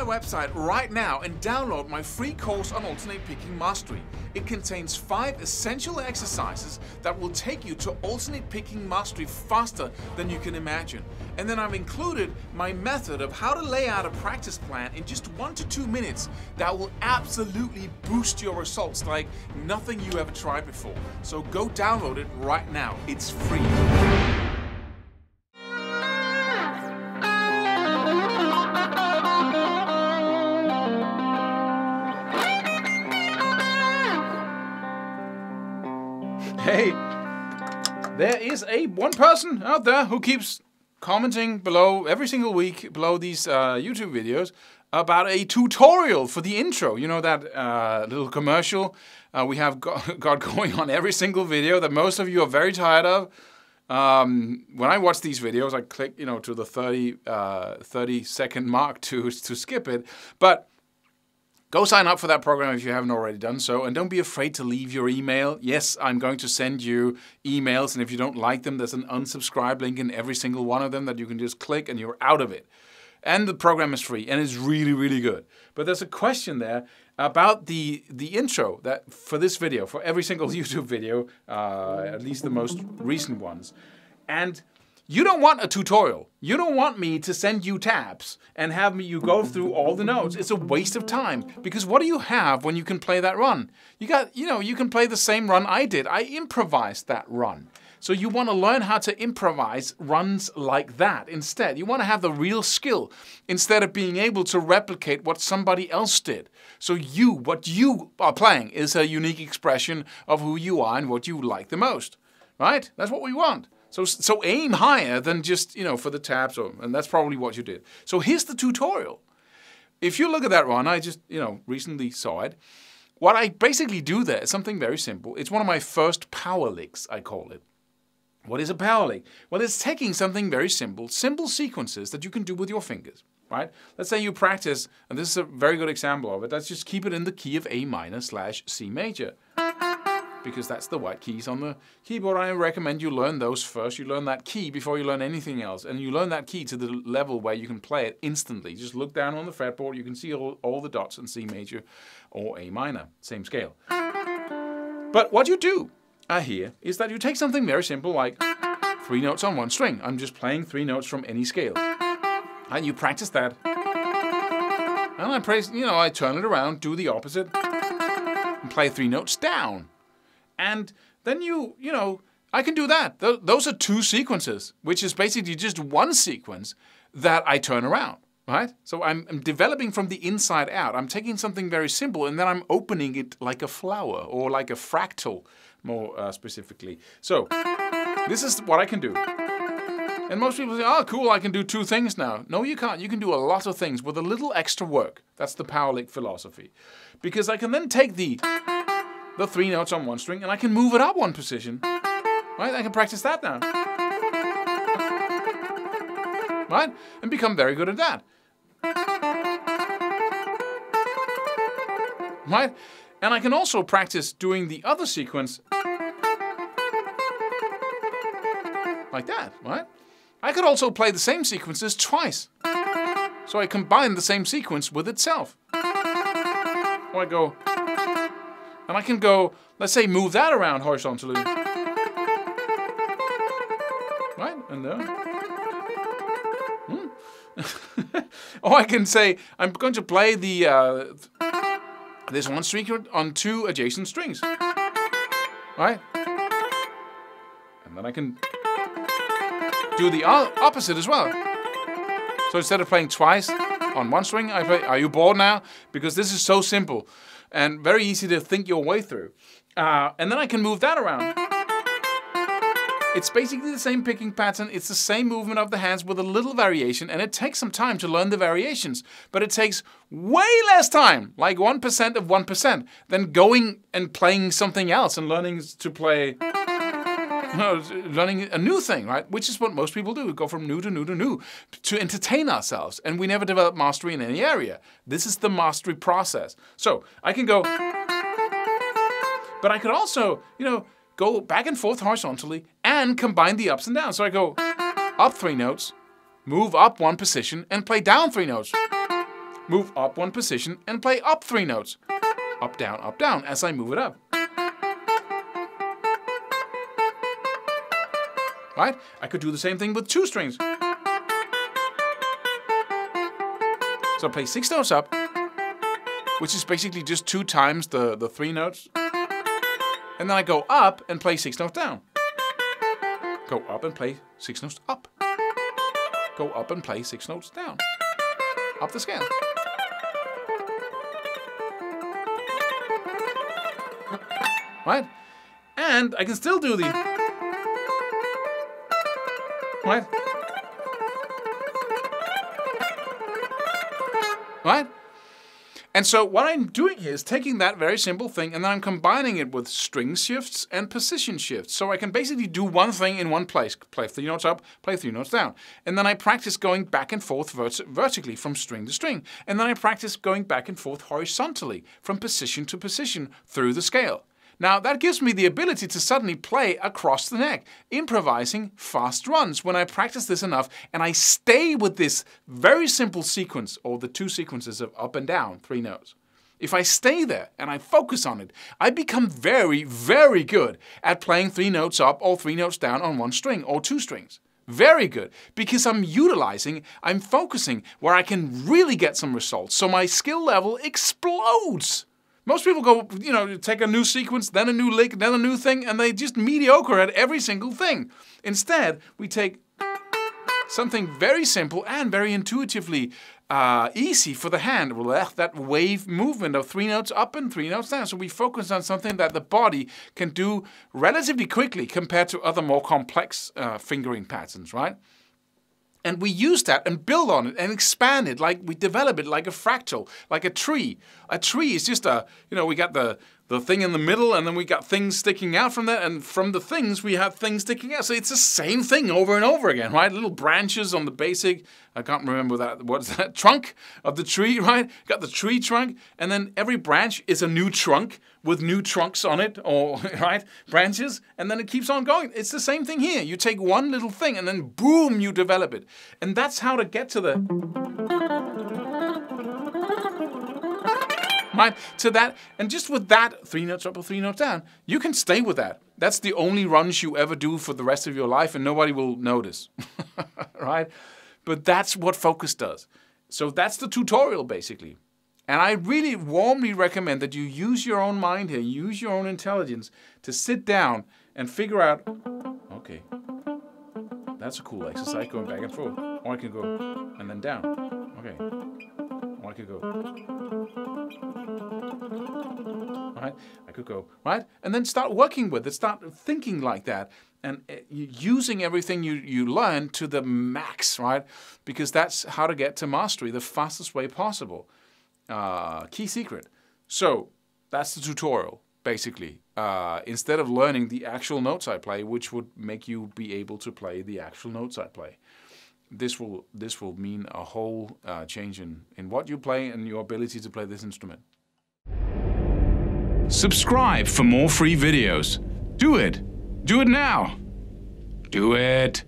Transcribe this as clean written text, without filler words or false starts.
my website right now and download my free course on alternate picking mastery. It contains 5 essential exercises that will take you to alternate picking mastery faster than you can imagine. And then I've included my method of how to lay out a practice plan in just 1 to 2 minutes that will absolutely boost your results like nothing you ever tried before. So go download it right now. It's free. Hey, there is one person out there who keeps commenting below every single week below these YouTube videos about a tutorial for the intro. You know that little commercial we have got going on every single video that most of you are very tired of. When I watch these videos, I click to the 30-second mark to skip it, but go sign up for that program if you haven't already done so, and don't be afraid to leave your email. Yes, I'm going to send you emails, and if you don't like them, there's an unsubscribe link in every single one of them that you can just click and you're out of it. And the program is free, and it's really, really good. But there's a question there about the intro that for this video, for every single YouTube video, at least the most recent ones. And you don't want a tutorial. You don't want me to send you tabs and have you go through all the notes. It's a waste of time, because what do you have when you can play that run? You can play the same run I did. I improvised that run. So you want to learn how to improvise runs like that instead. You want to have the real skill instead of being able to replicate what somebody else did. So what you are playing is a unique expression of who you are and what you like the most, right? That's what we want. So aim higher than just, for the tabs, and that's probably what you did. So here's the tutorial. If you look at that run, I just, recently saw it. What I basically do there is something very simple. It's one of my first power licks, I call it. What is a power lick? Well, it's taking something very simple sequences that you can do with your fingers, right? Let's say you practice, and this is a very good example of it. Let's just keep it in the key of A minor/C major, because that's the white keys on the keyboard. I recommend you learn those first. You learn that key before you learn anything else. And you learn that key to the level where you can play it instantly. Just look down on the fretboard. You can see all the dots in C major or A minor, same scale. But what you do here is that you take something very simple like 3 notes on 1 string. I'm just playing 3 notes from any scale. And you practice that. And I turn it around, do the opposite, and play 3 notes down. And then I can do that. Those are 2 sequences, which is basically just 1 sequence that I turn around, right? So I'm developing from the inside out. I'm taking something very simple and then I'm opening it like a flower or like a fractal, more specifically. So this is what I can do. And most people say, oh, cool, I can do 2 things now. No, you can't. You can do a lot of things with a little extra work. That's the power lick philosophy. Because I can then take the 3 notes on 1 string, and I can move it up 1 position. Right? I can practice that now. Right? And become very good at that. Right? And I can also practice doing the other sequence like that, right? I could also play the same sequences twice. So I combine the same sequence with itself. Or I go, and I can go, let's say, move that around horizontally. Right? And there. Or I can say, I'm going to play this 1 string on 2 adjacent strings. Right? And then I can do the opposite as well. So instead of playing twice on 1 string, I play, are you bored now? Because this is so simple and very easy to think your way through. And then I can move that around. It's basically the same picking pattern. It's the same movement of the hands with a little variation, and it takes some time to learn the variations. But it takes way less time, like 1% of 1%, than going and playing something else and learning to play, learning a new thing, right? Which is what most people do. We go from new to new to new to entertain ourselves, and we never develop mastery in any area. This is the mastery process. So I can go, but I could also, go back and forth horizontally and combine the ups and downs. So I go up 3 notes, move up 1 position, and play down 3 notes. move up one position and play up 3 notes. Up, down, as I move it up. Right? I could do the same thing with 2 strings. So I play 6 notes up, which is basically just 2 times the 3 notes. And then I go up and play 6 notes down. Go up and play 6 notes up. Go up and play 6 notes down. Up the scale. Right? And I can still do the... Right? Right? And so what I'm doing here is taking that very simple thing and then I'm combining it with string shifts and position shifts. So I can basically do one thing in one place. Play 3 notes up, play 3 notes down. And then I practice going back and forth vertically from string to string. And then I practice going back and forth horizontally from position to position through the scale. Now that gives me the ability to suddenly play across the neck, improvising fast runs when I practice this enough and I stay with this very simple sequence, or the 2 sequences of up and down, 3 notes. If I stay there and I focus on it, I become very, very good at playing 3 notes up or 3 notes down on 1 string or 2 strings. Very good, because I'm focusing where I can really get some results, so my skill level explodes. Most people go, take a new sequence, then a new lick, then a new thing, and they just mediocre at every single thing. Instead, we take something very simple and very intuitively easy for the hand, that wave movement of 3 notes up and 3 notes down. So we focus on something that the body can do relatively quickly compared to other more complex fingering patterns, right? And we use that and build on it and expand it, like we develop it like a fractal, like a tree. A tree is just we got the thing in the middle and then we got things sticking out from that, and from the things we have things sticking out. So it's the same thing over and over again, right? Little branches on the basic, I can't remember what's that, trunk of the tree, right? Got the tree trunk, and then every branch is a new trunk with new trunks on it, or right, branches, and then it keeps on going. It's the same thing here. You take one little thing and then boom, you develop it. And that's how to get to the... Right, to that, and just with that 3 notes up or 3 notes down, you can stay with that. That's the only runs you ever do for the rest of your life, and nobody will notice, right? But that's what focus does. So that's the tutorial, basically. And I really warmly recommend that you use your own mind here, use your own intelligence to sit down and figure out, okay, that's a cool exercise, going back and forth. Or I can go and then down. Okay. Or I could go. Right? I could go, right? And then start working with it, start thinking like that, and using everything you learn to the max, right? Because that's how to get to mastery the fastest way possible. Key secret. So that's the tutorial, basically. Instead of learning the actual notes I play, which would make you be able to play the actual notes I play. This will mean a whole change in what you play and your ability to play this instrument. Subscribe for more free videos. Do it. Do it now. Do it.